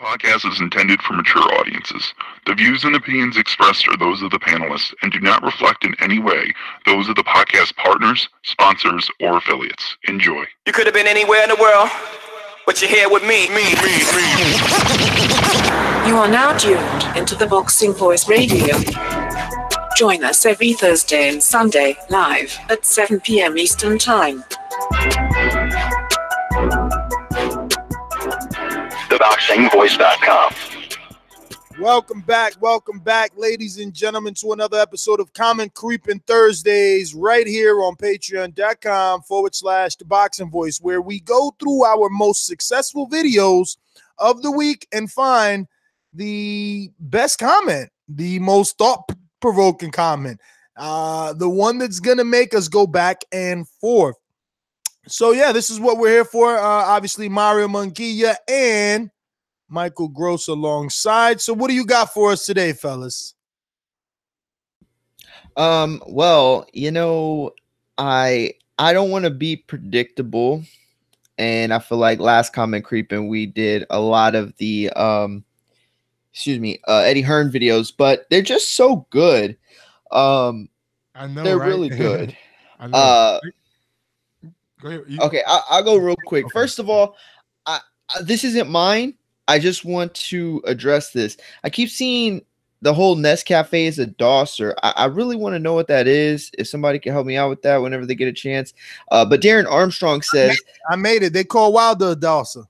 Podcast is intended for mature audiences. The views and opinions expressed are those of the panelists and do not reflect in any way those of the podcast partners, sponsors, or affiliates. Enjoy. You could have been anywhere in the world, but you're here with me. You are now tuned into the Boxing Voice Radio. Join us every Thursday and Sunday live at 7 p.m. Eastern Time. ThaBoxingvoice.com. Welcome back, ladies and gentlemen, to another episode of Comment Creeping Thursdays right here on patreon.com/TheBoxingVoice, where we go through our most successful videos of the week and find the best comment, the most thought-provoking comment, the one that's going to make us go back and forth. So, yeah, this is what we're here for. Obviously, Mario Munguia and Michael Gross alongside. So what do you got for us today, fellas? Well, I don't want to be predictable, and I feel like last Comment Creeping we did a lot of the Eddie Hearn videos, but they're just so good. I know they're right? really good. I know. Okay, I'll go real quick. Okay. First of all, this isn't mine. I just want to address this. I keep seeing the whole Nescafe is a dosser. I really want to know what that is. If somebody can help me out with that whenever they get a chance. But Darren Armstrong says I made it. They call Wilder a dosser.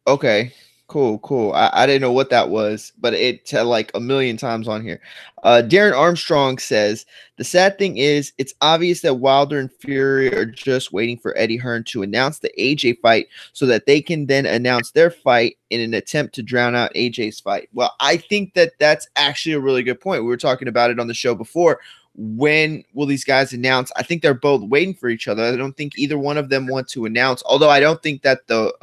Okay. Cool. I didn't know what that was, but it said like a million times on here. Darren Armstrong says, the sad thing is it's obvious that Wilder and Fury are just waiting for Eddie Hearn to announce the AJ fight so that they can then announce their fight in an attempt to drown out AJ's fight. Well, I think that that's actually a really good point. We were talking about it on the show before. When will these guys announce? I think they're both waiting for each other. I don't think either one of them want to announce, although I don't think that the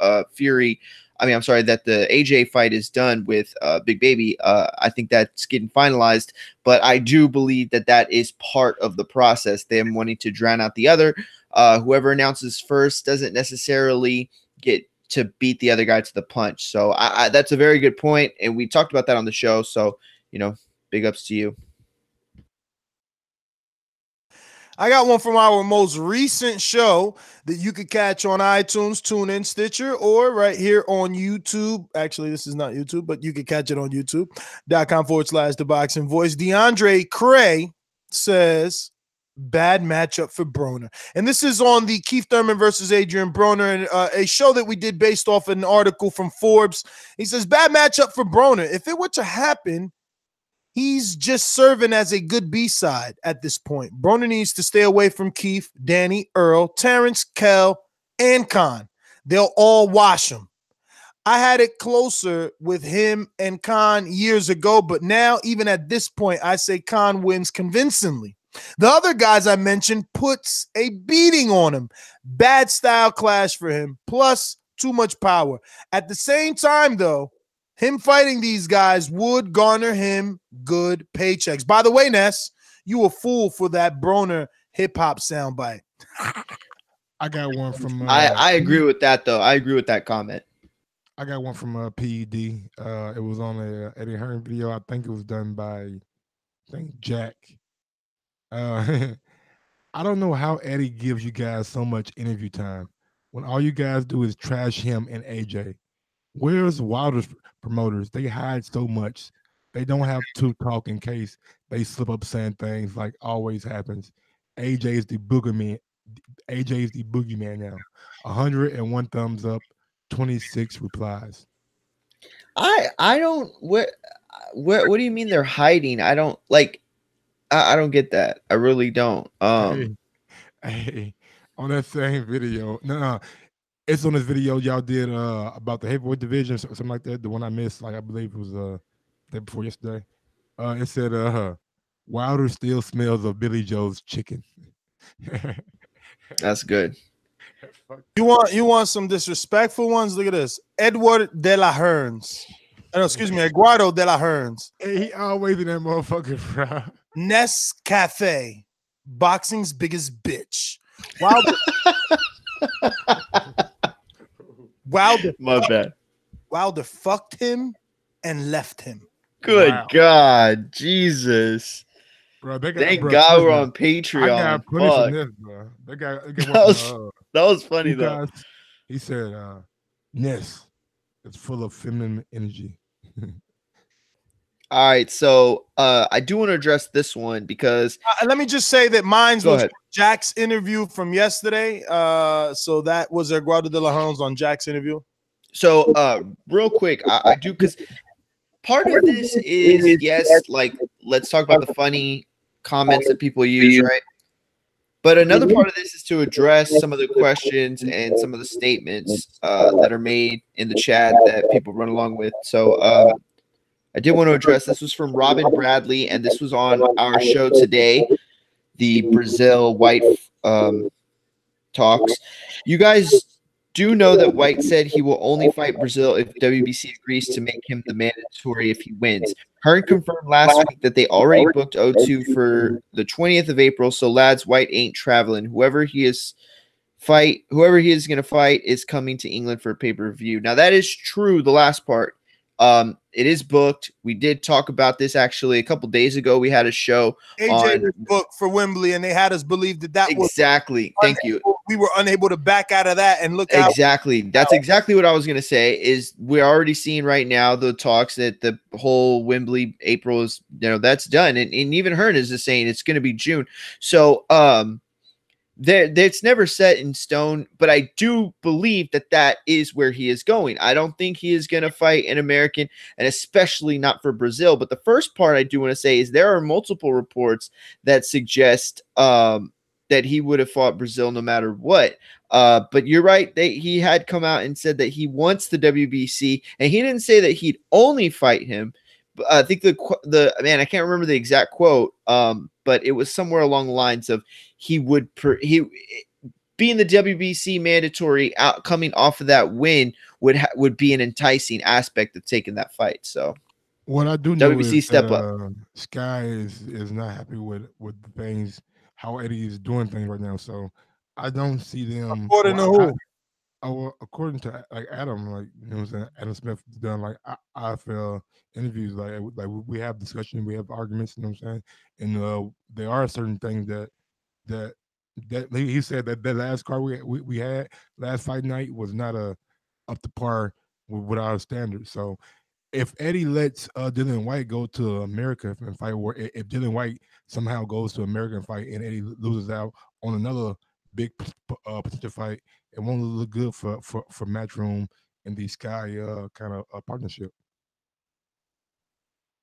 that the AJ fight is done with Big Baby. I think that's getting finalized, but I do believe that that is part of the process, them wanting to drown out the other. Whoever announces first doesn't necessarily get to beat the other guy to the punch. So that's a very good point, and we talked about that on the show. So, big ups to you. I got one from our most recent show that you could catch on iTunes, TuneIn, Stitcher, or right here on YouTube. Actually, this is not YouTube, but you can catch it on youtube.com/TheBoxingVoice. DeAndre Cray says, bad matchup for Broner. And this is on the Keith Thurman versus Adrian Broner, a show that we did based off an article from Forbes. He says, bad matchup for Broner. If it were to happen, he's just serving as a good B-side at this point. Broner needs to stay away from Keith, Danny, Earl, Terrence, Kell, and Khan. They'll all wash him. I had it closer with him and Khan years ago, but now, even at this point, I say Khan wins convincingly. The other guys I mentioned puts a beating on him. Bad style clash for him, plus too much power. At the same time, though, him fighting these guys would garner him good paychecks. By the way, Ness, you a fool for that Broner hip-hop soundbite. I got one from... I agree with that, though. I agree with that comment. I got one from PED. It was on a Eddie Hearn video. I think it was done by, Jack. I don't know how Eddie gives you guys so much interview time when all you guys do is trash him and AJ. Where's Wilder's promoters? They hide so much. They don't have to talk in case they slip up saying things like always happens. AJ is the boogeyman. AJ is the boogeyman now. 101 thumbs up, 26 replies. I don't what do you mean they're hiding? I don't I don't get that. I really don't. Hey, on that same video. No. It's on this video y'all did about the heavyweight division, something like that. The one I missed, I believe it was day before yesterday. It said Wilder still smells of Billy Joe's chicken. That's good. You want some disrespectful ones? Look at this. Eduardo de la Hearns. Hey, he always in that motherfucker, bro. Nescafe, boxing's biggest bitch. Wilder. My bad. Wilder fucked him and left him. Good Wow. God, Jesus. Bro, they got, Thank bro, God trust we're me, on I Patreon. got plenty from Fuck. this, bro. They got That one was, from that was funny, though. Lucas. He said, Ness is full of feminine energy. All right, so I do want to address this one because Let me just say that mine Go was ahead. Jack's interview from yesterday. So that was Eduardo de la Hones on Jack's interview. so real quick, I do because part of this is yes, like let's talk about the funny comments that people use, right? But another part of this is to address some of the questions and some of the statements that are made in the chat that people run along with. So I did want to address this was from Robin Bradley, and this was on our show today, the Brazil White talks. You guys do know that White said he will only fight Brazil if WBC agrees to make him the mandatory if he wins. Hearn confirmed last week that they already booked O2 for the 20th of April, so lads, White ain't traveling. Whoever he is going to fight is coming to England for a pay-per-view. Now, that is true, the last part. It is booked. We did talk about this actually a couple days ago. We had a show AJ on was booked for Wembley, and they had us believe that was exactly. Thank you. We were unable to back out of that and look out. Exactly. That's exactly what I was going to say is we're already seeing right now the talks that the whole Wembley April is, that's done. And even Hearn is just saying it's going to be June. So, it's never set in stone, but I do believe that is where he is going. I don't think he is going to fight an American, and especially not for Brazil. But the first part I do want to say is there are multiple reports that suggest that he would have fought Brazil no matter what. But you're right. He had come out and said that he wants the WBC, and he didn't say that he'd only fight him. I think the man, I can't remember the exact quote, but it was somewhere along the lines of he being the WBC mandatory coming off of that win would be an enticing aspect of taking that fight. So what I do know WBC is step that, up. Sky is not happy with the things how Eddie is doing things right now. So I don't see them. According to who? According to like Adam, like what I'm saying, Adam Smith done like I feel interviews like we have discussion, we have arguments, you know what I'm saying, and there are certain things that he said that last card we had last fight night was not up to par with our standards. So if Eddie lets Dylan White go to America and fight, or if Dylan White somehow goes to America and fight, and Eddie loses out on another big potential fight, it won't look good for Matchroom and the Sky kind of partnership,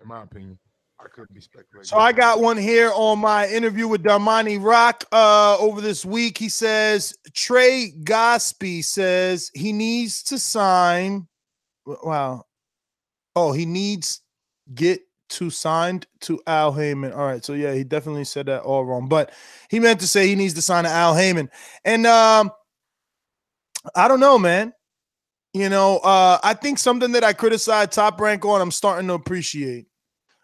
in my opinion. I could be speculating. So I got one here on my interview with Darmani Rock over this week. He says Trey Gospi says he needs to sign. Wow. Oh, he needs get to signed to Al Heyman. All right. So yeah, he definitely said that all wrong, but he meant to say he needs to sign to Al Heyman. And I don't know, man. I think something that I criticized Top Rank on, I'm starting to appreciate.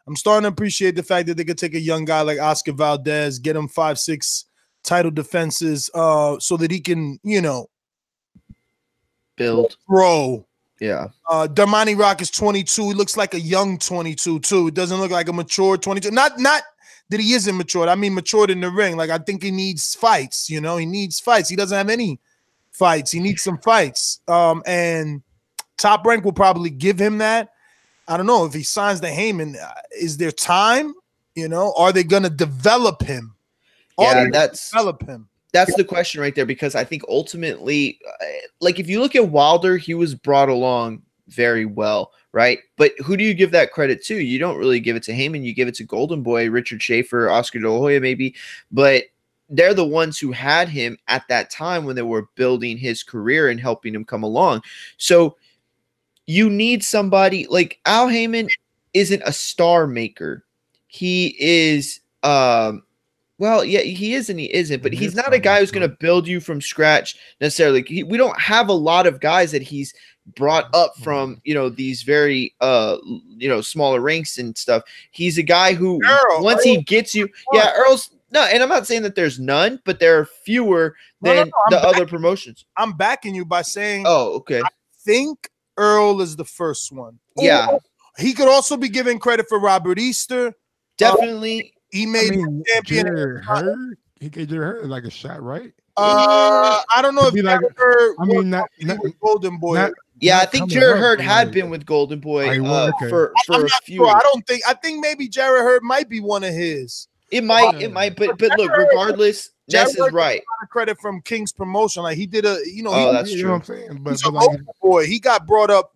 I'm starting to appreciate the fact that they could take a young guy like Oscar Valdez, get him 5-6 title defenses, so that he can, build, grow. Yeah. Darmani Rock is 22. He looks like a young 22 too. It doesn't look like a mature 22. Not that he isn't matured. I mean, matured in the ring. Like I think he needs fights. He needs fights. He doesn't have any fights. He needs some fights. And Top Rank will probably give him that. I don't know if he signs the Heyman. Is there time? Are they going to develop him? Develop him. That's the question right there, because I think ultimately, like if you look at Wilder, he was brought along very well, right? But who do you give that credit to? You don't really give it to Heyman. You give it to Golden Boy, Richard Schaefer, Oscar De La Hoya maybe, but they're the ones who had him at that time when they were building his career and helping him come along. So you need somebody like Al Heyman isn't a star maker. He is, well, yeah, he is and he isn't, but he's not a guy who's going to build you from scratch necessarily. We don't have a lot of guys that he's brought up from, these very, smaller ranks and stuff. He's a guy who once he gets you, Earl's, no, and I'm not saying that there's none, but there are fewer than the other promotions. I'm backing you by saying, oh, okay. I think Earl is the first one. Yeah. Or he could also be given credit for Robert Easter. Definitely. He made champion. Jared Hurd. He gave Jared Hurd like a shot, right? I don't know if be like, Hurd I mean, was not with Golden Boy. Yeah, I not think coming Jared up, Hurd but had like- been with Golden Boy okay. for I'm a not few. sure. I think maybe Jared Hurd might be one of his. It might, but look, regardless, Ness is right. A lot of credit from King's promotion. Like he did Oh, that's You true. know what I'm saying? he's But a like, Golden Boy. He got brought up,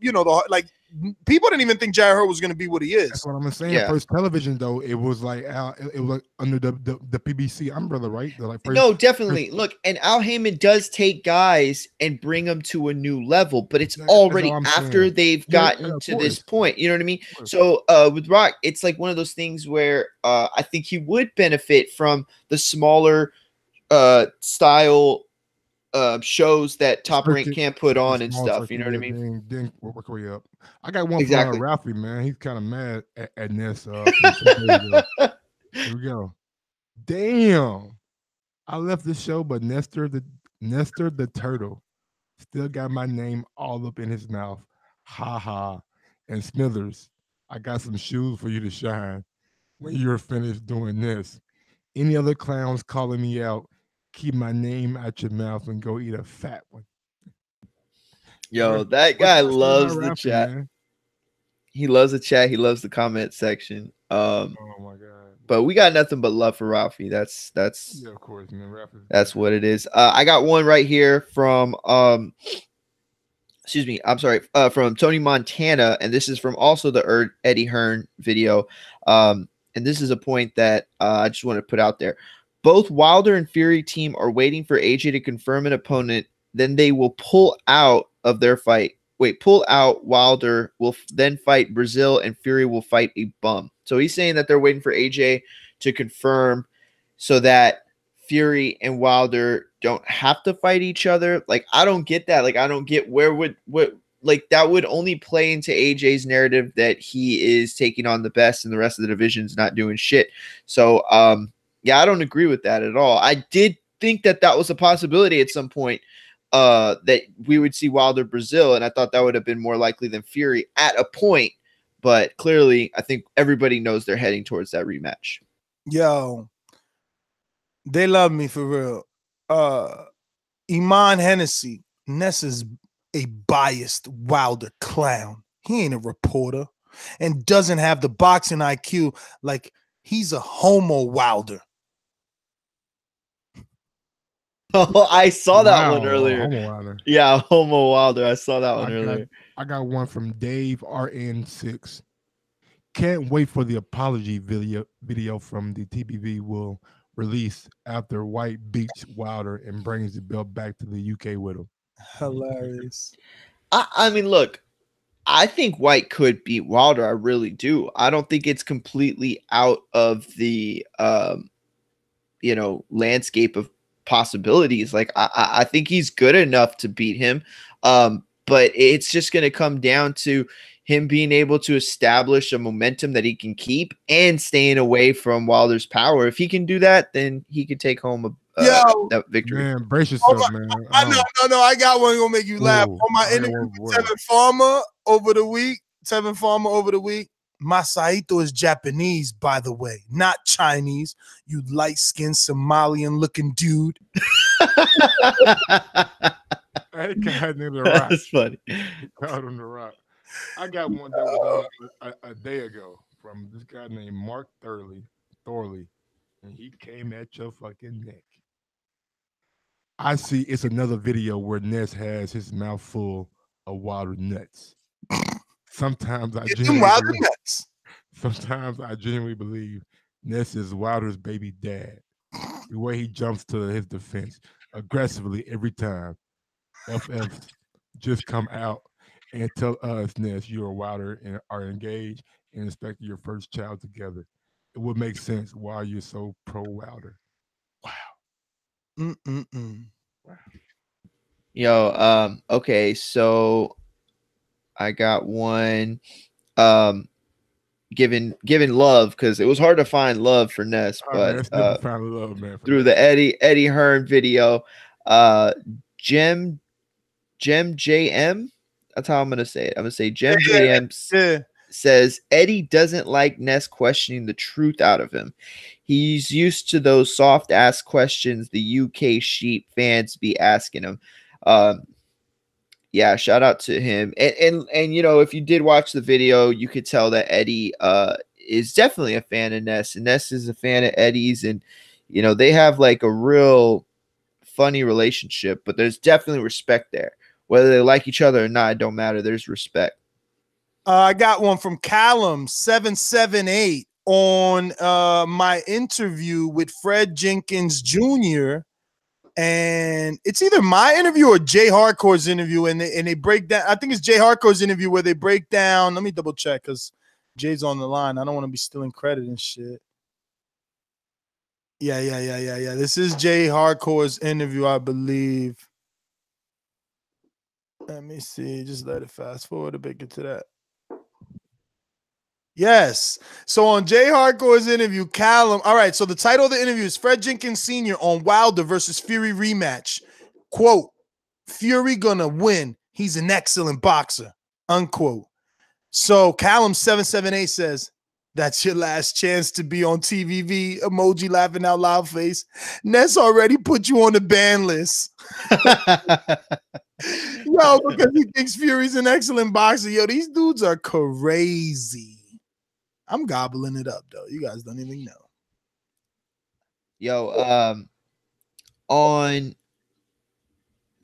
people didn't even think Jared Hurd was going to be what he is. that's what I'm saying. Yeah. First television though, it was like it was like under the PBC umbrella, right? No, definitely. Look, and Al Heyman does take guys and bring them to a new level, but it's already after they've gotten to this point. You know what I mean? So with Rock, it's like one of those things where I think he would benefit from the smaller style shows that Top Rank can't put on and stuff. You know what I mean? Then work way up. I got one Exactly. from Ralphie, man. He's kind of mad at Ness. Here we go. Damn. I left the show, but Nestor the turtle still got my name all up in his mouth. Ha ha. And Smithers, I got some shoes for you to shine when you're finished doing this. Any other clowns calling me out, keep my name out your mouth and go eat a fat one. Yo, that guy loves the Ralphie, chat. man. He loves the chat. He loves the comment section. Oh my god. But we got nothing but love for Ralphie. That's Yeah, of course, man. Ralphie. That's what it is. I got one right here from from Tony Montana, and this is from also the Eddie Hearn video. And this is a point that I just want to put out there. Both Wilder and Fury team are waiting for AJ to confirm an opponent, then they will pull out of their fight. Pull out. Wilder will then fight Brazil, and Fury will fight a bum. So he's saying that they're waiting for AJ to confirm so that Fury and Wilder don't have to fight each other. Like, I don't get that. Like, I don't get that would only play into AJ's narrative that he is taking on the best and the rest of the division's not doing shit. So, yeah, I don't agree with that at all. I did think that was a possibility at some point, that we would see Wilder Brazil, and I thought that would have been more likely than Fury at a point. But clearly, I think everybody knows they're heading towards that rematch. Yo, they love me for real. Iman Hennessy, Ness is a biased Wilder clown. He ain't a reporter and doesn't have the boxing IQ. Like, he's a homo Wilder. Oh, I saw that one Wow, earlier. Homo Wilder. Yeah, Homo Wilder. I saw that one earlier. I got one from Dave RN6. Can't wait for the apology video from the TBV will release after White beats Wilder and brings the belt back to the UK with him. Hilarious. I mean, look, I think White could beat Wilder. I really do. I don't think it's completely out of the landscape of possibilities. Like, I think he's good enough to beat him. But it's just going to come down to him being able to establish a momentum that he can keep and staying away from Wilder's power. If he can do that, then he could take home that victory. Man, brace yourself, man. I know. I got one gonna make you laugh. On my interview with Tevin Farmer over the week, Masaito is Japanese, by the way, not Chinese. You light-skinned Somalian-looking dude. That guy named The Rock. That's funny. He called him The Rock. I got one that was a day ago from this guy named Mark Thorley, and he came at your fucking neck. I see it's another video where Ness has his mouth full of Wilder nuts. Sometimes I genuinely believe Ness is Wilder's baby dad. The way he jumps to his defense aggressively every time. FFs just come out and tell us, Ness, you are Wilder and are engaged and expect your first child together. It would make sense why you're so pro Wilder. Wow. Wow. Yo, okay, so I got one giving love, because it was hard to find love for Ness, but find love, man, through the Eddie Hearn video, Gem JM That's how I'm gonna say it. I'm gonna say Gem JM Yeah. says Eddie doesn't like Ness questioning the truth out of him. He's used to those soft ass questions the UK sheep fans be asking him. Yeah, shout out to him. And you know, if you did watch the video, you could tell that Eddie is definitely a fan of Ness, and Ness is a fan of Eddie's, and you know, they have like a real funny relationship, but there's definitely respect there. Whether they like each other or not, it don't matter. There's respect. I got one from Callum778 on my interview with Fred Jenkins Jr. And it's either my interview or Jay Hardcore's interview, and they break down. I think it's Jay Hardcore's interview where they break down. Let me double check because Jay's on the line. I don't want to be stealing credit and shit. Yeah. This is Jay Hardcore's interview, I believe. Let me see. Just let it fast forward a bit. Get to that. Yes. So on Jay Hardcore's interview, Callum. All right. So the title of the interview is Fred Jenkins Sr. on Wilder versus Fury rematch. Quote, Fury gonna win. He's an excellent boxer. Unquote. So Callum778 says, that's your last chance to be on TBV. Emoji laughing out loud face. Ness already put you on the ban list. Yo, because he thinks Fury's an excellent boxer. Yo, these dudes are crazy. I'm gobbling it up, though. You guys don't even know. Yo, on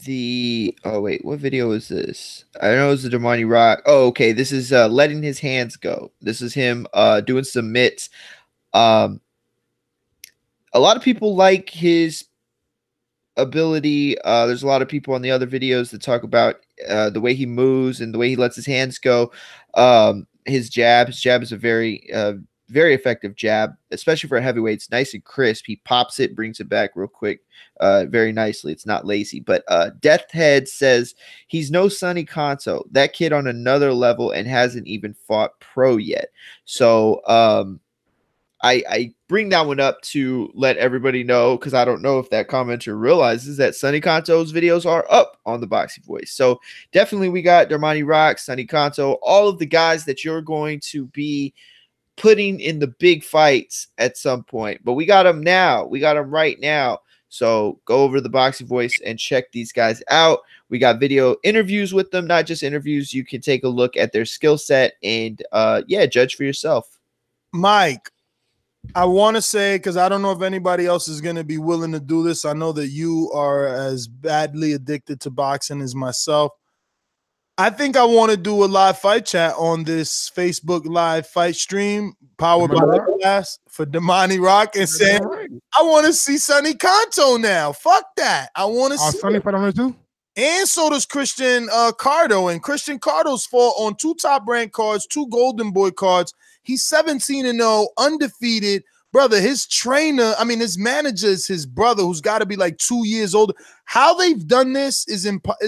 the what video is this? I know it's the Damani Rock. Oh, okay. This is letting his hands go. This is him doing some mitts. A lot of people like his ability. There's a lot of people on the other videos that talk about the way he moves and the way he lets his hands go. His jab is a very effective jab, especially for a heavyweight. It's nice and crisp. He pops it, brings it back real quick, very nicely. It's not lazy. But Deathhead says he's no Sonny Conto. That kid on another level and hasn't even fought pro yet. So I bring that one up to let everybody know, because I don't know if that commenter realizes that Sonny Conto's videos are up on the Boxing Voice. So definitely we got Darmani Rock, Sonny Conto, all of the guys that you're going to be putting in the big fights at some point. But we got them now. We got them right now. So go over to the Boxing Voice and check these guys out. We got video interviews with them, not just interviews. You can take a look at their skill set and judge for yourself. Mike, I want to say, because I don't know if anybody else is going to be willing to do this. I know that you are as badly addicted to boxing as myself. I think I want to do a live fight chat on this Facebook live fight stream powered by Glass for Damani Rock and saying, I want to see Sonny Conto now. Fuck that. I want to see Sonny fight on there too? And so does Christian Cardo. And Christian Cardo's fought on 2 Top Rank cards, 2 Golden Boy cards. He's 17-0, undefeated. Brother, his trainer, I mean, his manager is his brother, who's got to be like 2 years older. How they've done this is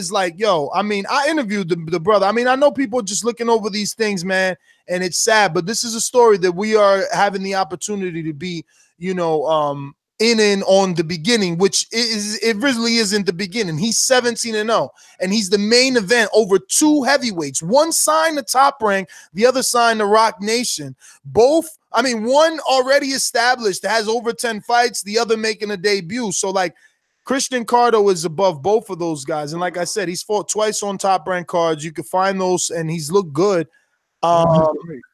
like, yo, I mean, I interviewed the brother. I mean, I know people just looking over these things, man, and it's sad, but this is a story that we are having the opportunity to be, in and on the beginning, which it really isn't the beginning. He's 17-0, and he's the main event over 2 heavyweights. One signed the Top Rank, the other signed the Rock Nation. Both, I mean, one already established, has over 10 fights, the other making a debut. So, like, Christian Cardo is above both of those guys. And like I said, he's fought twice on Top Rank cards. You can find those, and he's looked good.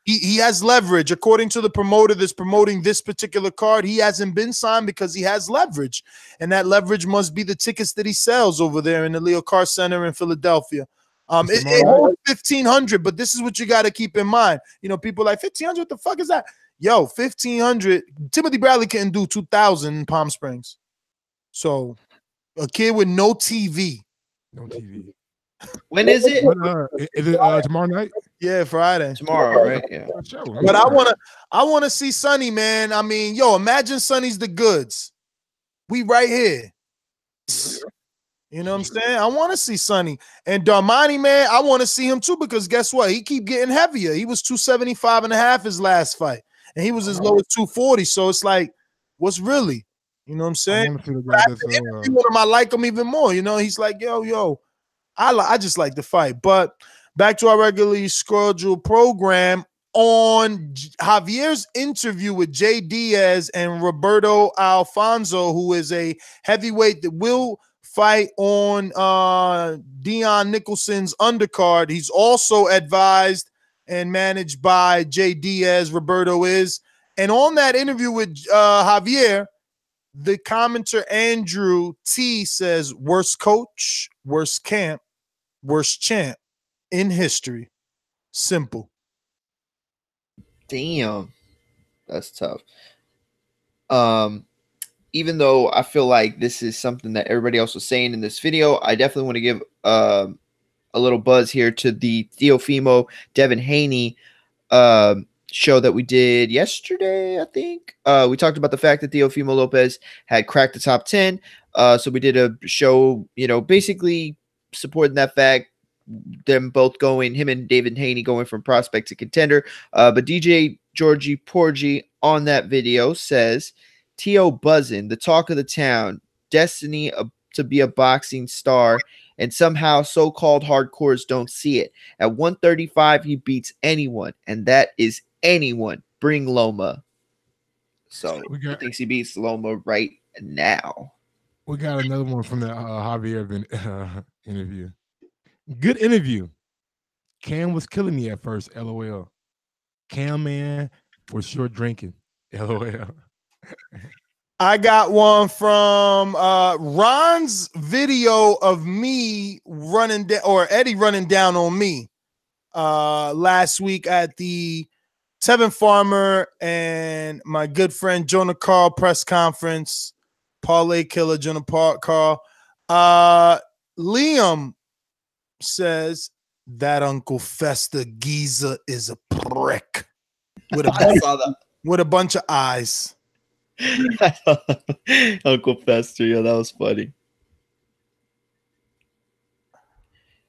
He has leverage. According to the promoter that's promoting this particular card, he hasn't been signed because he has leverage. And that leverage must be the tickets that he sells over there in the Leo Car Center in Philadelphia. It holds 1,500, but this is what you got to keep in mind. People like, 1,500, what the fuck is that? Yo, 1,500. Timothy Bradley couldn't do 2,000 in Palm Springs. So a kid with no TV. No TV. When is it? Is it tomorrow night? Yeah, Friday. Tomorrow, right? Yeah. But I wanna see Sonny, man. I mean, yo, imagine Sonny's the goods. We right here. You know what I'm saying? I want to see Sonny. And Darmani, man, I want to see him too, because guess what? He keep getting heavier. He was 275.5 his last fight, and he was as low as 240. So it's like, what's really? You know what I'm saying? I like him even more. He's like, yo, I just like the fight. But Back to our regularly scheduled program. On Javier's interview with Jay Diaz and Roberto Alfonso, who is a heavyweight that will fight on Dion Nicholson's undercard. He's also advised and managed by Jay Diaz, Roberto is. And on that interview with Javier, the commenter Andrew T says, worst coach, worst camp, worst champ in history. Simple. Damn, that's tough. Even though I feel like this is something that everybody else was saying in this video, I definitely want to give a little buzz here to the Teofimo Devin Haney show that we did yesterday. I think we talked about the fact that Teofimo Lopez had cracked the top 10. So we did a show, basically supporting that fact. Them both going, him and David Haney going from prospect to contender. But DJ Georgie Porgy on that video says, T.O. buzzing, the talk of the town, destiny to be a boxing star, and somehow so-called hardcores don't see it. At 135, he beats anyone, and that is anyone. Bring Loma. So he thinks he beats Loma right now. We got another one from the Javier interview. Good interview. Cam was killing me at first, LOL. Cam, man, for sure drinking, LOL. I got one from Ron's video of me running down, or Eddie running down on me last week at the Tevin Farmer and my good friend Jonah Carl press conference. Parlay killer Jonah Carl. Liam says that Uncle Fester geezer is a prick with a bunch of eyes. Uncle Fester, yeah, that was funny.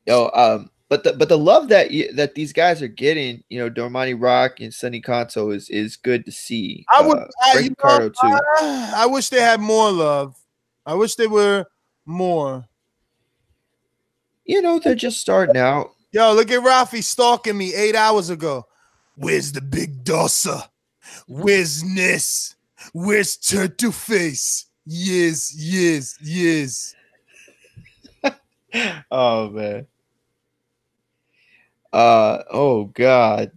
But the love that these guys are getting, Dormani Rock and Sonny Kanto is good to see. Ricardo too. I wish they had more love. I wish they were more. They're just starting out. Yo, look at Rafi stalking me 8 hours ago. Where's the big Dossa? Where's Ness? Where's Turtle Face? Yes. Oh man. Oh God.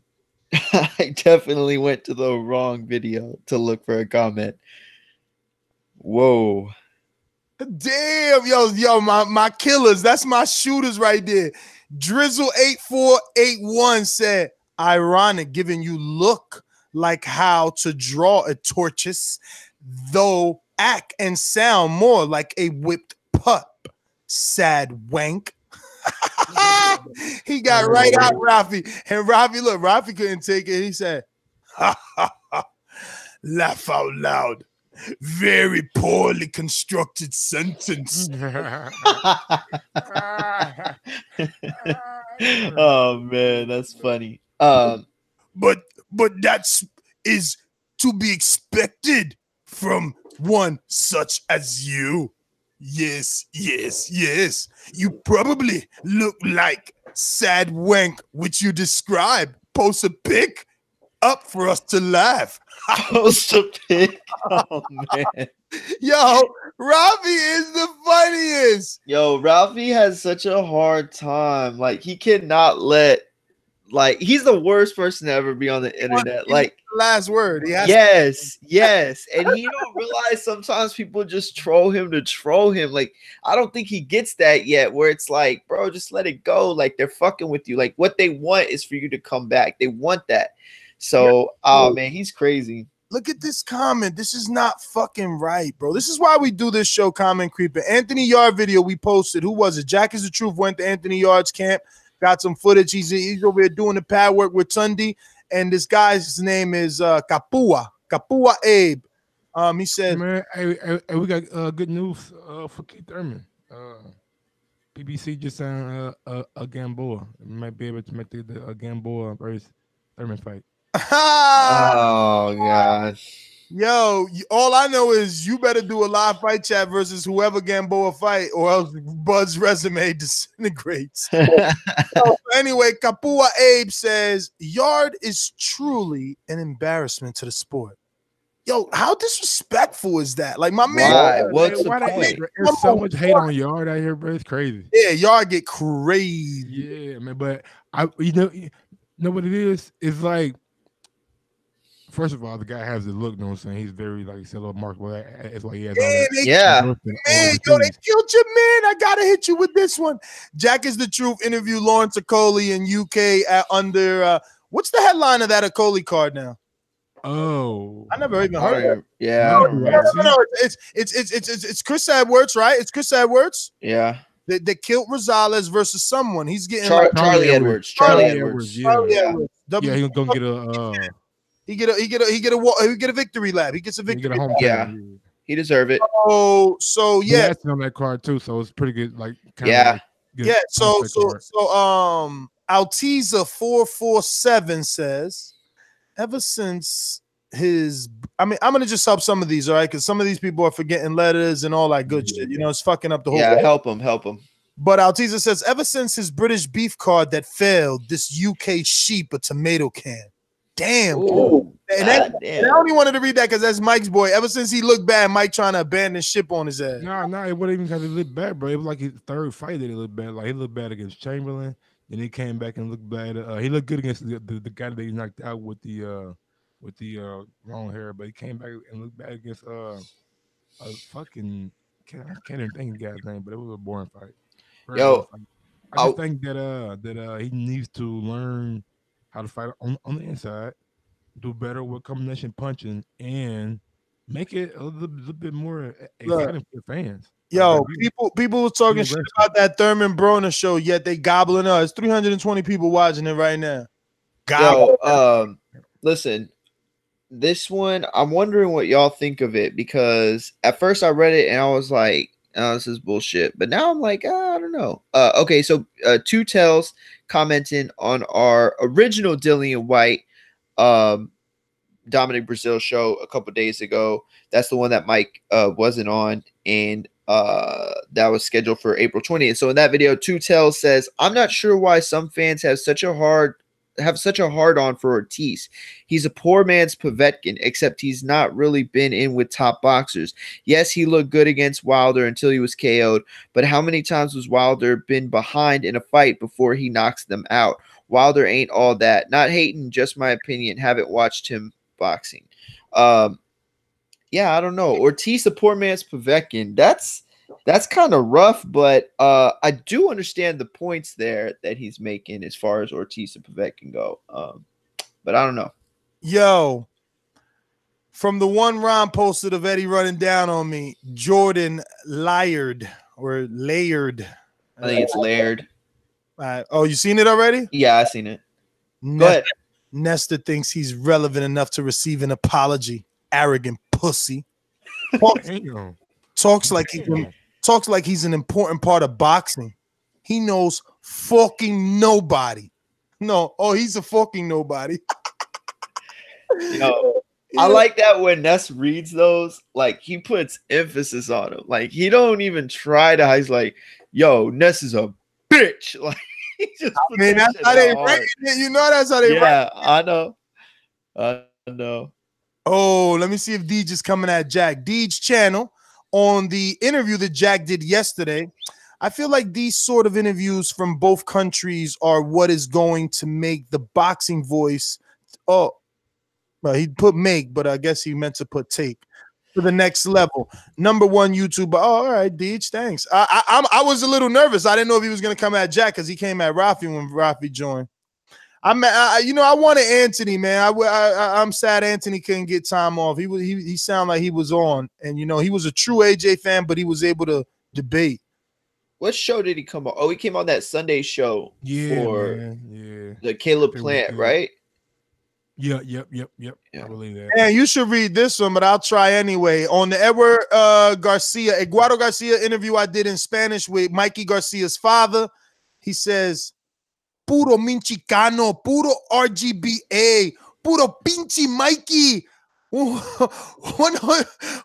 I definitely went to the wrong video to look for a comment. Whoa. Damn, yo, my killers. That's my shooters right there. Drizzle8481 said, ironic, giving you look like how to draw a tortoise, though act and sound more like a whipped pup. Sad wank. He got right out, Rafi. And Rafi couldn't take it. He said, ha, ha, ha. Laugh out loud. Very poorly constructed sentence. Oh man, that's funny. But that's is to be expected from one such as you. Yes. You probably look like sad wank, which you describe. Post a pic up for us to laugh. Post a pic. Oh man. Yo, Rafi is the funniest. Yo, Ralphie has such a hard time. Like, he cannot let, like, he's the worst person to ever be on the internet. Like, last word. Yes. And he don't realize sometimes people just troll him to troll him. Like, I don't think he gets that yet, where it's like, bro, just let it go. Like, they're fucking with you. Like, what they want is for you to come back. They want that. So, oh man, he's crazy. Look at this comment. This is not fucking right, bro. This is why we do this show, Comment Creeper. Anthony Yard video we posted. Who was it? Jack is the Truth went to Anthony Yard's camp. Got some footage. He's over here doing the pad work with Tundi. And this guy's name is Kapua Abe. He said, man, hey, we got good news for Keith Thurman. BBC just signed a Gamboa. Might be able to make the Gamboa versus Thurman fight. Oh gosh. Yo, all I know is you better do a live fight chat versus whoever Gamboa fight, or else Bud's resume disintegrates. So anyway, Kapua Abe says Yard is truly an embarrassment to the sport. Yo, how disrespectful is that? Like my man, Why? What's the Why point? there's so much hate on Yard out here, bro. It's crazy. yeah, Yard get crazy. Yeah, man. But you know what it is? It's like, first of all, the guy has the look. You know what I'm saying? He's very, like you said, a little marketable. It's like he has all that. Yeah. Man, yo, they killed your man. I gotta hit you with this one. Jack is the Truth interview Lawrence Okoli in UK under what's the headline of that Okoli card now? Oh, I never even heard of it. Yeah. No, it's Chris Edwards, right? It's Chris Edwards. Yeah. They killed Rosales versus someone. He's getting Charlie Edwards. Charlie Edwards. Yeah, Edwards. yeah, he's gonna get a. He get a victory lap. He gets a victory. Yeah, he deserve it. So yeah, he on that card too, so it's pretty good. Like yeah. So Altiza 447 says, ever since his, I'm gonna just help some of these, all right? Because some of these people are forgetting letters and all that good shit. You know, it's fucking up the whole. Yeah, help him. But Altiza says, ever since his British beef card that failed, this UK sheep a tomato can. Damn. Ooh, I only wanted to read that because that's Mike's boy. Ever since he looked bad, Mike trying to abandon ship on his ass. No, it wasn't even because he looked bad, bro. It was like his third fight that he looked bad. Like he looked bad against Chamberlain, then he came back and looked bad. He looked good against the guy that he knocked out with the long hair, but he came back and looked bad against a fucking can't even think of the guy's name, but it was a boring fight. Yo, I just think that he needs to learn how to fight on the inside, do better with combination punching, and make it a little bit more exciting for fans. Yo, people were talking shit about that Thurman Broner show, yet they gobbling us. 320 people watching it right now. Yo, listen, this one, I'm wondering what y'all think of it, because at first I read it and I was like, oh, this is bullshit. But now I'm like, I don't know. Okay, so Two Tails commenting on our original Dillian White Dominic Brazil show a couple days ago. That's the one that Mike wasn't on, and that was scheduled for April 20th. So in that video, Two Tails says, I'm not sure why some fans have such a hard on for Ortiz. He's a poor man's Povetkin, except he's not really been in with top boxers. Yes, he looked good against Wilder until he was KO'd, but how many times was Wilder been behind in a fight before he knocks them out? Wilder ain't all that. Not hating, just my opinion. Haven't watched him boxing. Yeah, I don't know. Ortiz, a poor man's Povetkin. That's kind of rough, but I do understand the points there that he's making as far as Ortiz and Povetkin go. But I don't know. Yo, from the one Ron posted of Eddie running down on me, Jordan Layered. I think it's Laird. Oh, you seen it already? Yeah, I seen it. Go ahead. Nestor thinks he's relevant enough to receive an apology. Arrogant pussy. Talks like he's an important part of boxing. He knows fucking nobody. He's a fucking nobody. Yo, I like that when Ness reads those, like he puts emphasis on them. Like he don't even try to. He's like, "Yo, Ness is a bitch." Like he just. That's how they rank it. You know that's how they. Yeah, I know. I know. Oh, let me see if Deej is coming at Jack. Deej's channel on the interview that Jack did yesterday. I feel like these sort of interviews from both countries are what is going to make the boxing voice. Oh, well, he put make, but I guess he meant to put take to the next level. Number one YouTuber. Oh, all right, Deej, thanks. I was a little nervous. I didn't know if he was going to come at Jack because he came at Rafi when Rafi joined. I wanted Anthony, man. I'm sad Anthony couldn't get time off. He sounded like he was on, and he was a true AJ fan, but he was able to debate. What show did he come on? Oh, he came on that Sunday show for the Caleb Plant, right? Yep. Yeah. I believe that. Man, you should read this one, but I'll try anyway. On the Eduardo Garcia interview I did in Spanish with Mikey Garcia's father, he says, puro minchicano, puro RGBA, puro pinche Mikey.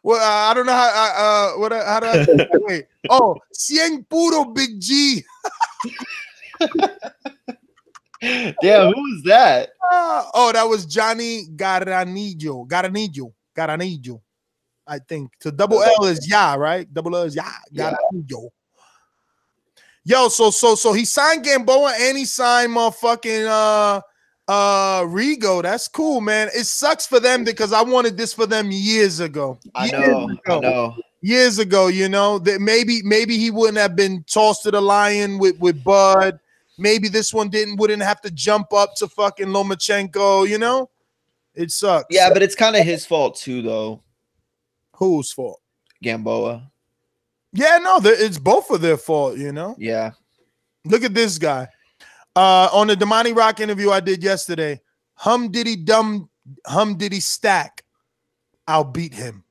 Well, I don't know how. How do I say that? Wait. Oh, Cien Puro Big G. Damn, who was that? Oh, that was Johnny Garanillo. I think. So double L is yeah, right? Double L is yeah. Garanillo. Yo, so he signed Gamboa and he signed motherfucking Rigo. That's cool, man. It sucks for them because I wanted this for them years ago. I know. Years ago, you know, that maybe he wouldn't have been tossed to the lion with Bud. Maybe this one wouldn't have to jump up to fucking Lomachenko, you know? It sucks. Yeah, but it's kind of his fault too, though. Whose fault? Gamboa. Yeah, no, it's both of their fault, you know? Yeah. Look at this guy. On the Damani Rock interview I did yesterday, hum diddy stack. I'll beat him.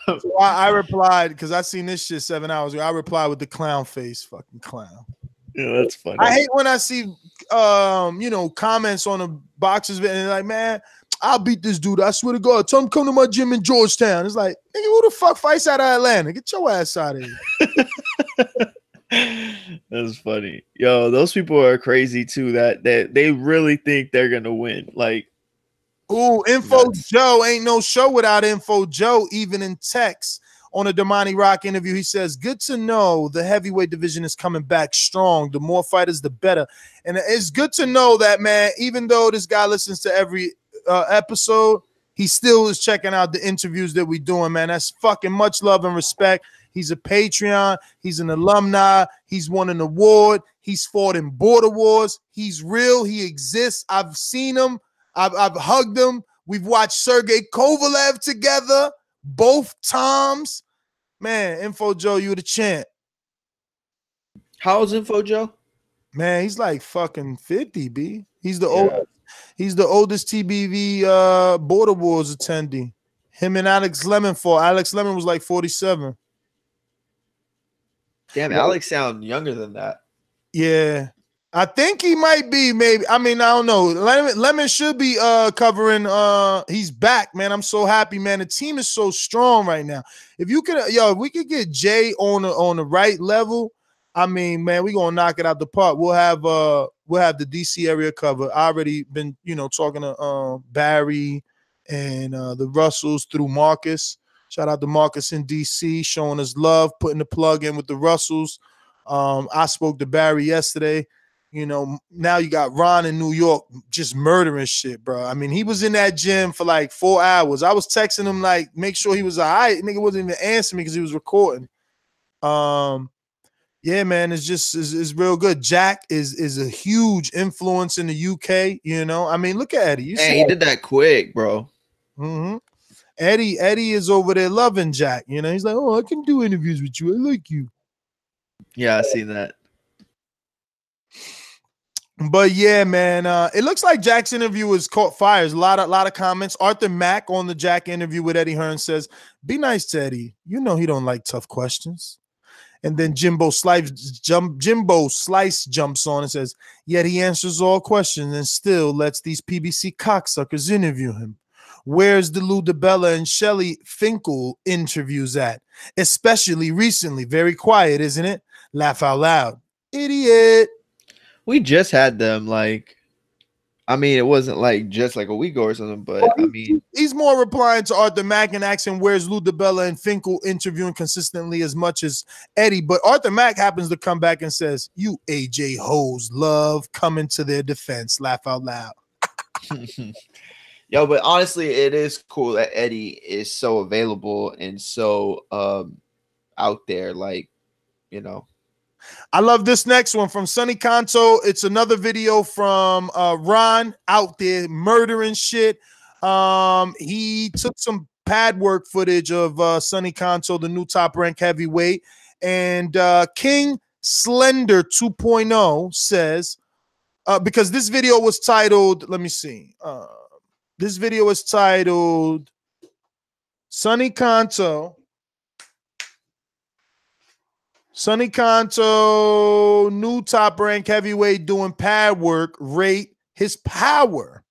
So I replied because I seen this shit 7 hours ago. I replied with the clown face, fucking clown. Yeah, that's funny. I hate when I see you know, comments on the boxers and they're like, man, I'll beat this dude. I swear to God. Tell him come to my gym in Georgetown. It's like, nigga, who the fuck fights out of Atlanta? Get your ass out of here. That's funny. Yo, those people are crazy too. That they really think they're gonna win. Like, ooh, Info Joe ain't no show without Info Joe, even in text. On a Damani Rock interview, he says, good to know the heavyweight division is coming back strong. The more fighters, the better. And it's good to know that, man, even though this guy listens to every episode, he still is checking out the interviews that we doing, man. That's fucking much love and respect. He's a Patreon. He's an alumni. He's won an award. He's fought in border wars. He's real. He exists. I've seen him. I've hugged him. We've watched Sergey Kovalev together both times. Man, Info Joe, you the champ. how old's Info Joe? Man, he's like fucking 50, B. He's the oldest. He's the oldest TBV border wars attendee. Him and Alex Lemon fought. Alex Lemon was like 47. Damn, Alex sound younger than that. Yeah. I think he might be, maybe. I mean, I don't know. Lemon should be covering. He's back, man. I'm so happy, man. The team is so strong right now. If you could, if we could get Jay on the right level, I mean, man, we're gonna knock it out the park. We'll have the DC area cover. I already been, you know, talking to Barry and the Russells through Marcus. Shout out to Marcus in DC, showing us love, putting the plug in with the Russells. I spoke to Barry yesterday. You know, now you got Ron in New York just murdering shit, bro. I mean, he was in that gym for like 4 hours. I was texting him like, make sure he was all right. Nigga wasn't even answering me because he was recording. Yeah, man, it's just is real good. Jack is a huge influence in the UK. You know, I mean, look at Eddie. You Hey, he did that quick, bro. Mm-hmm. Eddie is over there loving Jack. You know, he's like, oh, I can do interviews with you. I like you. Yeah, I seen that. But yeah, man, it looks like Jack's interview was caught fires. A lot of comments. Arthur Mack on the Jack interview with Eddie Hearn says, "Be nice to Eddie. You know he don't like tough questions." And then Jimbo Slice jumps on and says, "Yet he answers all questions and still lets these PBC cocksuckers interview him. Where's the Lou DiBella and Shelley Finkel interviews at? Especially recently. Very quiet, isn't it? Laugh out loud. Idiot." We just had them, like, I mean, it wasn't like just like a week ago or something, but I mean, he's more replying to Arthur Mack and asking where's Lou DiBella and Finkel interviewing consistently as much as Eddie. But Arthur Mack happens to come back and says, "You AJ hoes love coming to their defense." Laugh out loud. Yo, but honestly, it is cool that Eddie is so available and so out there, like, you know. I love this next one from Sonny Kanto. It's another video from Ron out there murdering shit. He took some pad work footage of Sonny Kanto, the new top rank heavyweight. And King Slender 2.0 says, because this video was titled, let me see. This video is titled Sonny Kanto. Sonny Kanto, new top rank heavyweight doing pad work, rate his power.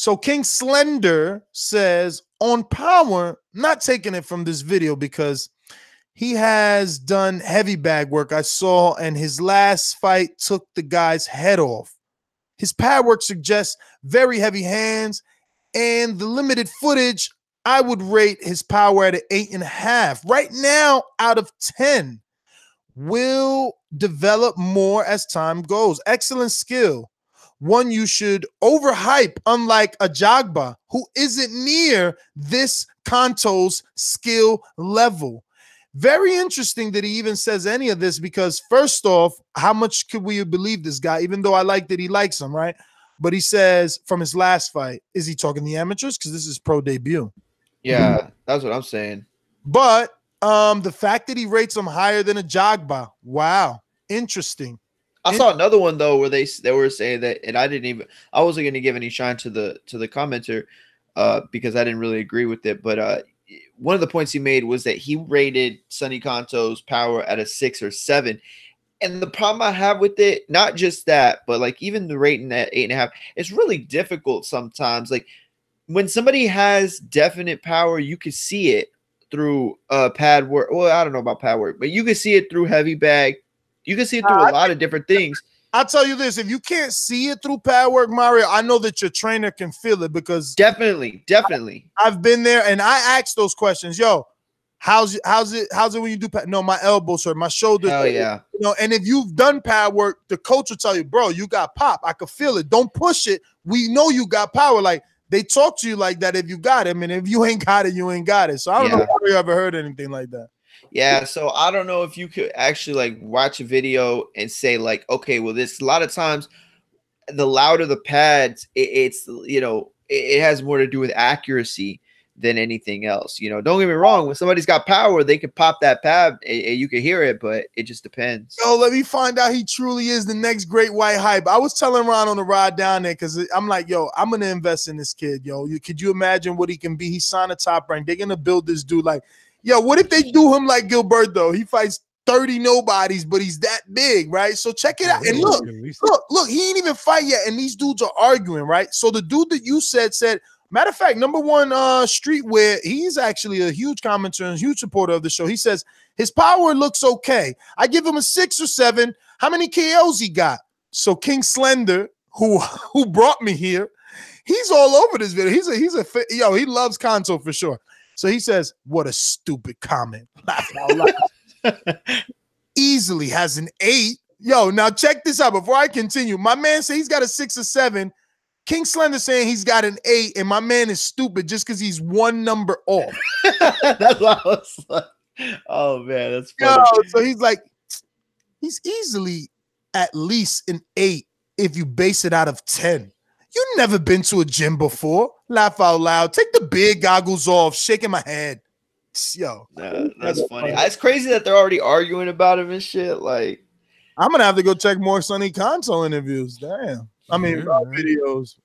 So King Slender says on Power, not taking it from this video because he has done heavy bag work I saw, and his last fight took the guy's head off. His pad work suggests very heavy hands, and the limited footage, I would rate his power at an 8.5. Right now, out of 10. Will develop more as time goes. Excellent skill. One you should overhype, unlike a Jagba, who isn't near this Kanto's skill level. Very interesting that he even says any of this, because first off, how much could we believe this guy, even though I like that he likes him, right? But he says from his last fight, is he talking the amateurs? Because this is pro debut. Yeah, that's what I'm saying. But the fact that he rates him higher than a Jagba, wow, interesting. I saw another one though where they were saying that, and I wasn't going to give any shine to the commenter because I didn't really agree with it. But one of the points he made was that he rated Sonny Kanto's power at a 6 or 7. And the problem I have with it, not just that, but like even the rating at 8.5, it's really difficult sometimes. Like when somebody has definite power, you can see it through pad work. Well, I don't know about pad work, but you can see it through heavy bag. You can see it through a lot of different things. I'll tell you this: if you can't see it through pad work, Mario, I know that your trainer can feel it, because definitely. I've been there and I asked those questions. Yo, how's it when you do pad? No, my elbows hurt, my shoulders. Hell yeah. You know, and if you've done pad work, the coach will tell you, bro, you got pop. I could feel it. Don't push it. We know you got power. Like they talk to you like that if you got it. I mean, if you ain't got it, you ain't got it. So I don't know if you ever heard anything like that. Yeah, so I don't know if you could actually like watch a video and say like, okay, well, this a lot of times the louder the pads, it's it has more to do with accuracy than anything else. Don't get me wrong. When somebody's got power, they can pop that pad and you can hear it, but it just depends. Yo, let me find out he truly is the next great white hype. I was telling Ron on the ride down there because I'm like, yo, I'm gonna invest in this kid. Yo, could you imagine what he can be? He signed a Top Rank. They're gonna build this dude like. Yo, what if they do him like Gilberto? He fights 30 nobodies, but he's that big, right? So check it out. And look, he ain't even fight yet, and these dudes are arguing, right? So the dude that you said, matter of fact, number one streetwear, he's actually a huge commenter and huge supporter of the show. He says his power looks okay. I give him a 6 or 7. How many KOs he got? So King Slender, who brought me here, he's all over this video. He loves Kanto for sure. So he says, what a stupid comment. Easily has an 8. Yo, now check this out. Before I continue, my man said he's got a 6 or 7. King Slender saying he's got an 8, and my man is stupid just because he's one number off. That's what I was like. Oh, man, that's funny. Yo, so he's like, he's easily at least an 8 if you base it out of 10. You never been to a gym before. Laugh out loud. Take the big goggles off. Shaking my head. Yo. That's funny. It's crazy that they're already arguing about him and shit. Like, I'm going to have to go check more Sonny Kanto interviews. Damn. I mean, videos.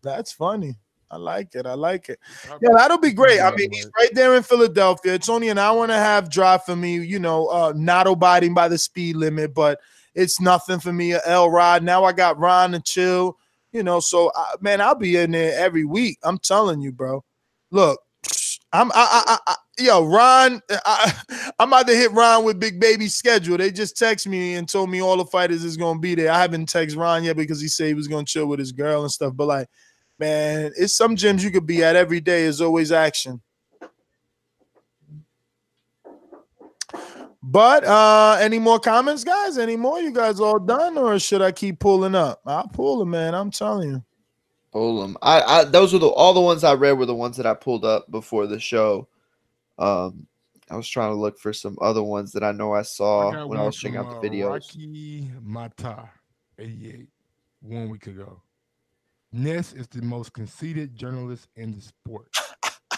That's funny. I like it. Yeah, that'll be great. I mean, he's right there in Philadelphia. It's only an hour and a half drive for me, not abiding by the speed limit, but it's nothing for me. L Rod. Now I got Ron and Chill. So man, I'll be in there every week. I'm telling you, bro. Look, Ron. I'm about to hit Ron with Big Baby's schedule. They just text me and told me all the fighters is gonna be there. I haven't texted Ron yet because he said he was gonna chill with his girl and stuff. But like, man, it's some gyms you could be at every day. Is always action. But any more comments, guys? Any more? You guys all done, or should I keep pulling up? I'll pull them, man. I'm telling you. Pull them. Those were all the ones I read were the ones that I pulled up before the show. I was trying to look for some other ones that I know I saw when I was checking out the videos. Rocky Mata, 88, 1 week ago. Ness is the most conceited journalist in the sport.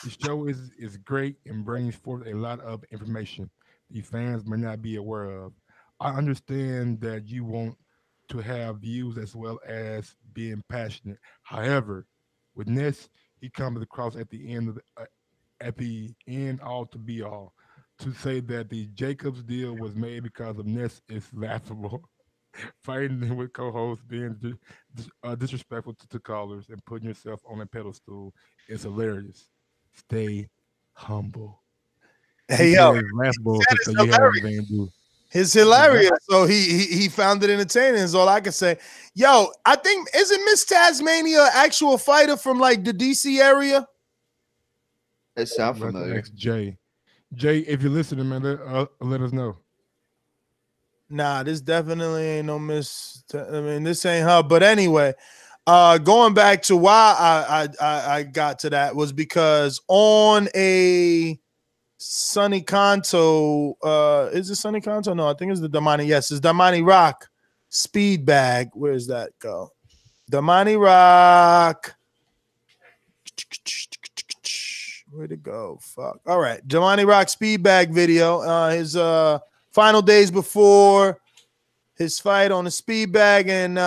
The show is great and brings forth a lot of information the fans may not be aware of. I understand that you want to have views as well as being passionate. However, with Ness, he comes across at the end all to be all. To say that the Jacobs deal was made because of Ness is laughable. Fighting with co-hosts, being disrespectful to callers, and putting yourself on a pedestal is hilarious. Stay humble. He Hey, yo, said it's laughable that to is say you have hilarious. everything to do. It's It's la- hilarious. So he found it entertaining. Is all I can say. Yo, I think isn't Miss Tasmania an actual fighter from like the DC area? It sounds We'll have to familiar. ask Jay. Jay, if you're listening, man, let us know. Nah, this definitely ain't no Miss. I mean, this ain't her. But anyway, going back to why I got to that was because on a Sunny Kanto, is it Sunny Kanto? No, I think it's the Damani. Yes, it's Damani Rock Speed Bag. Where's that go? Damani Rock. Where'd it go? Fuck. All right. Damani Rock Speed Bag video. His final days before his fight on the speed bag, and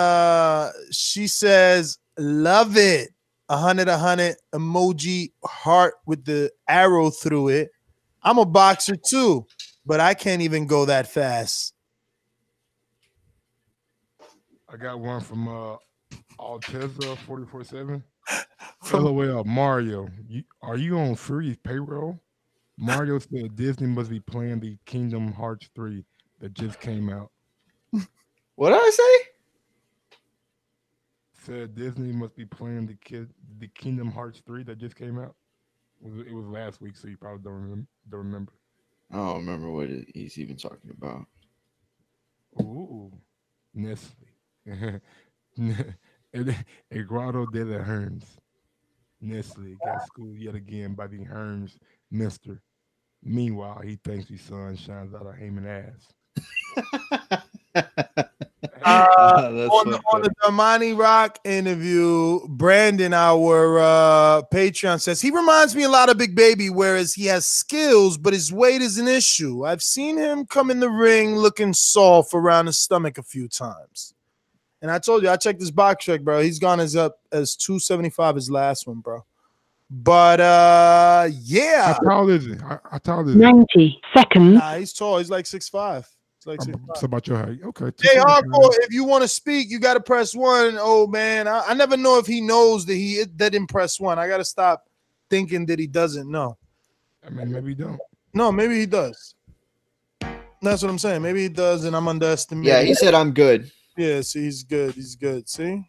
she says, "Love it." 100 emoji heart with the arrow through it. I'm a boxer too, but I can't even go that fast. I got one from Alteza 44/7. LOL, Mario. Are you on Fury's payroll? Mario said Disney must be playing the Kingdom Hearts 3 that just came out. What did I say? Said Disney must be playing the Kingdom Hearts 3 that just came out. It was last week, so you probably don't remember. I don't remember what he's even talking about. Ooh, Nestle. Eduardo de la Herms. Nestle got schooled yet again by the Herms Mister. Meanwhile, he thinks his son shines out of Heyman ass. On the Damani Rock interview, Brandon, our Patreon, says he reminds me a lot of Big Baby, whereas he has skills, but his weight is an issue. I've seen him come in the ring looking soft around the stomach a few times. And I told you, I checked his box check, bro. He's gone as up as 275 his last one, bro. But yeah. How tall is he? How tall is he? 90 seconds. Nah, he's tall. He's like 6'5". It's like 6'5". It's about your height. Okay. Hey, Hardcore, if you want to speak, you got to press 1. Oh, man. I never know if he knows that he didn't press 1. I got to stop thinking that he doesn't know. I mean, maybe he don't. No, maybe he does. That's what I'm saying. Maybe he does, and I'm underestimating. Yeah, he said I'm good. Yeah, see, he's good. He's good. See?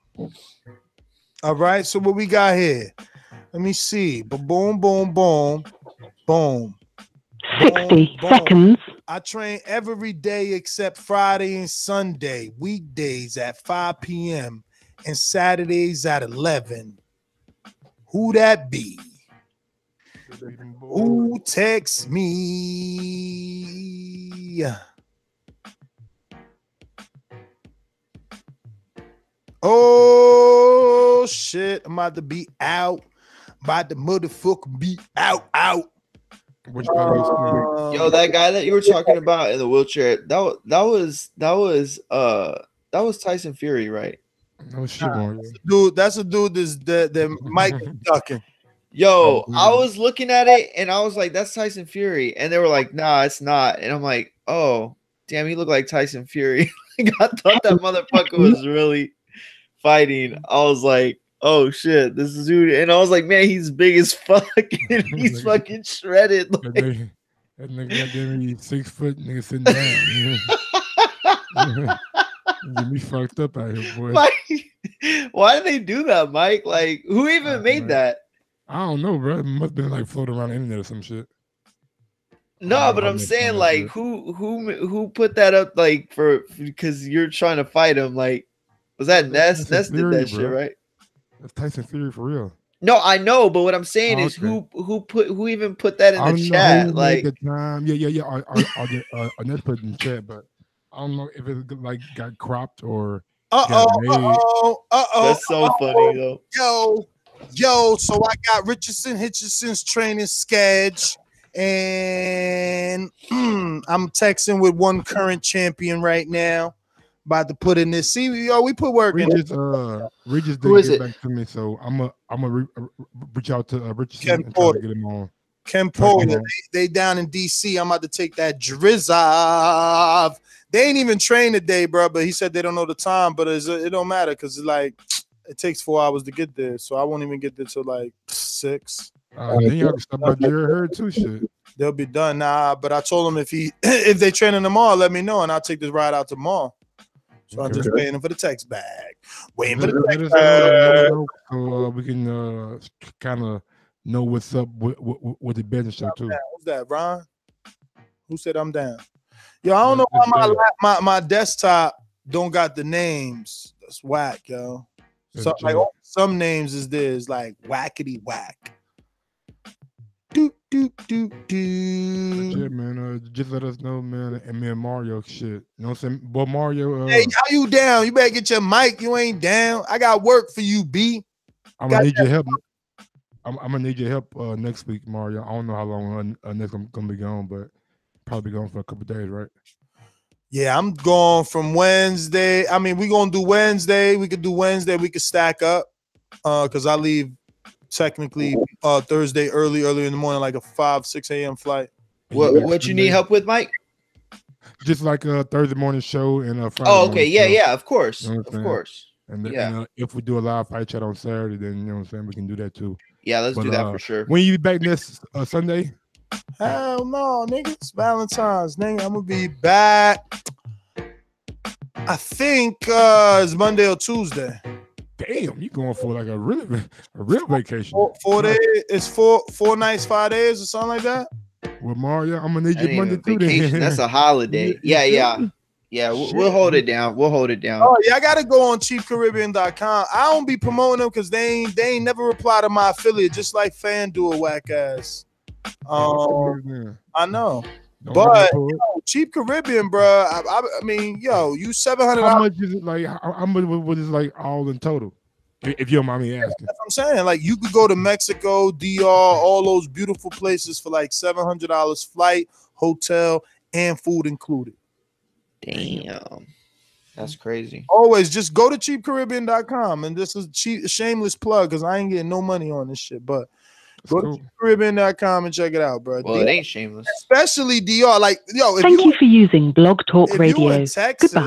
All right, so what we got here? Let me see. Boom, boom, boom, boom. 60 seconds. I train every day except Friday and Sunday, weekdays at 5 p.m. and Saturdays at 11. Who that be? Who text me? Oh, shit. I'm about to be out. About to motherfucker be out. Yo, that guy that you were talking about in the wheelchair, that was Tyson Fury, right? Oh shit, dude, that's a dude that might be ducking. Yo, I was looking at it and I was like, that's Tyson Fury. And they were like, nah, it's not. And I'm like, oh, damn, he looked like Tyson Fury. I thought that motherfucker was really fighting. I was like, oh shit, this is dude. And I was like, man, he's big as fuck. And he's fucking shredded. Like, that nigga goddamn me 6 foot nigga sitting down. Get me fucked up out here, boy. Mike, why did they do that, Mike? Like, who even made that? I don't know, bro. It must have been like floating around the internet or some shit. No, but I'm saying, like, who put that up, like, for because you're trying to fight him? Like, was that Ness? Ness did that shit, right? That's Tyson Fury for real. No, I know, but what I'm saying is, who even put that in the chat? Like, yeah. Ness put it in the chat, but I don't know if it like got cropped or. That's so funny though. Yo, so I got Hitchison's training sketch, and I'm texting with one current champion right now. About to put in this. See, yo, we put work in. Regis didn't get back to me, so I'm gonna reach out to Richardson and try to get him on. Kempola, they down in DC. I'm about to take that Drizzov. They ain't even trained today, bro. But he said they don't know the time, but it don't matter because it's like it takes 4 hours to get there, so I won't even get there till like 6. Then y'all can stop by Jerry Hurd too. Shit, they'll be done. Nah, but I told him if they train in the mall, let me know, and I'll take this ride out to mall. So I'm just waiting for the text bag. Waiting for the text bag. So we can kind of know what's up with the business show too. Who's that, Ron? Who said I'm down? Yo, I don't know why my desktop don't got the names. That's whack, yo. So, like some names is this like whackety whack. Yeah, man. Just let us know, man. And me and Mario, shit. You know what I'm saying? Boy, Mario. Hey, how you down? You better get your mic. You ain't down. I got work for you, B. I'm gonna need your help. I'm gonna need your help next week, Mario. I don't know how long next gonna be gone, but probably gone for a couple days, right? Yeah, I'm going from Wednesday. I mean, we're gonna do Wednesday. We could do Wednesday. We could stack up because I leave technically Thursday early in the morning, like a 5-6 a.m. flight. What you need help with, Mike? Just like a Thursday morning show and a Friday. Oh, okay, yeah, of course, you know of course. And, and if we do a live fight chat on Saturday, then you know what I'm saying, we can do that too. Yeah, let's do that for sure. When you be back next Sunday? Hell no, nigga. It's Valentine's, nigga. I'm gonna be back. I think it's Monday or Tuesday. Damn, you going for like a real vacation? 4 days. It's 4 nights, 5 days, or something like that. Well, Mario, I'm gonna need you Monday through vacation. That's a holiday. Yeah. We'll hold it down. Oh yeah, I gotta go on cheapcaribbean.com. I don't be promoting them because they ain't never reply to my affiliate, just like FanDuel whack ass. I know. But Cheap Caribbean, bro. I mean, yo, you $700. How much is it like? How much was it like all in total? If you don't mind me asking. That's what I'm saying. Like you could go to Mexico, DR, all those beautiful places for like $700 flight, hotel, and food included. Damn. That's crazy. Always just go to cheapcaribbean.com, and this is shameless plug because I ain't getting no money on this shit, but go to cheapcaribbean.com and check it out, bro. Well, it ain't shameless. Especially DR. Like, yo, Thank you for using Blog Talk Radio. Texas, Goodbye.